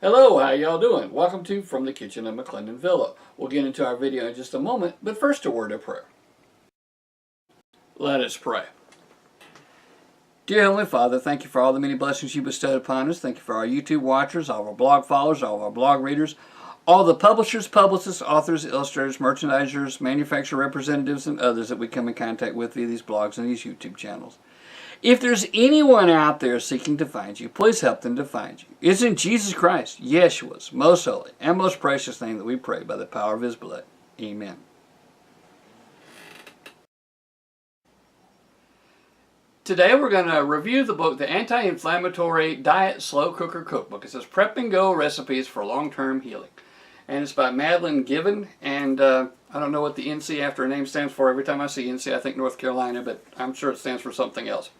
Hello, how y'all doing? Welcome to From the Kitchen of McClendon Villa. We'll get into our video in just a moment, but first a word of prayer. Let us pray. Dear Heavenly Father, thank you for all the many blessings you bestowed upon us. Thank you for our YouTube watchers, all of our blog followers, all of our blog readers, all the publishers, publicists, authors, illustrators, merchandisers, manufacturer representatives, and others that we come in contact with via these blogs and these YouTube channels. If there's anyone out there seeking to find you, please help them to find you. It's in Jesus Christ, Yeshua's most holy and most precious name that we pray by the power of His blood. Amen. Today we're going to review the book, The Anti-Inflammatory Diet Slow Cooker Cookbook. It says Prep and Go Recipes for Long-Term Healing. And it's by Madeline Given, and I don't know what the NC after her name stands for. Every time I see NC I think North Carolina, but I'm sure it stands for something else.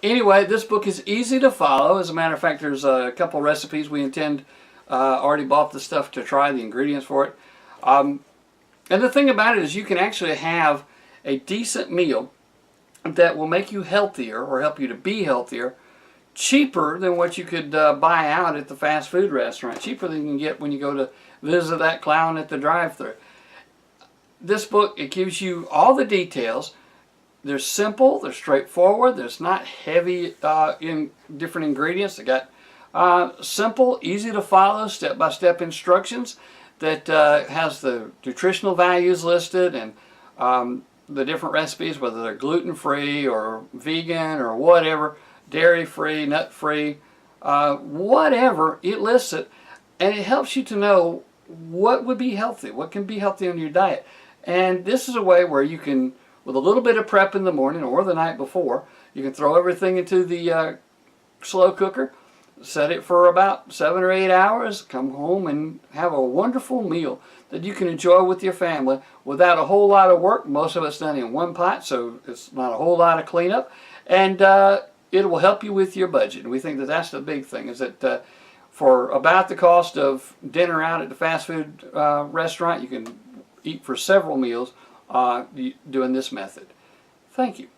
Anyway, this book is easy to follow. As a matter of fact, there's a couple recipes we intend, already bought the stuff to try, the ingredients for it. And the thing about it is you can actually have a decent meal that will make you healthier or help you to be healthier, cheaper than what you could buy out at the fast food restaurant, cheaper than you can get when you go to visit that clown at the drive-thru. This book, it gives you all the details. They're simple, they're straightforward, there's not heavy in different ingredients. They got simple, easy to follow, step-by-step instructions that has the nutritional values listed and the different recipes, whether they're gluten-free or vegan or whatever, dairy-free, nut-free, whatever, it lists it, and it helps you to know what would be healthy, what can be healthy on your diet. And this is a way where you can, with a little bit of prep in the morning or the night before, you can throw everything into the slow cooker, set it for about 7 or 8 hours, come home and have a wonderful meal that you can enjoy with your family without a whole lot of work. Most of it's done in one pot, so it's not a whole lot of cleanup, and it will help you with your budget. And we think that that's the big thing, is that for about the cost of dinner out at the fast food restaurant, you can eat for several meals doing this method. Thank you.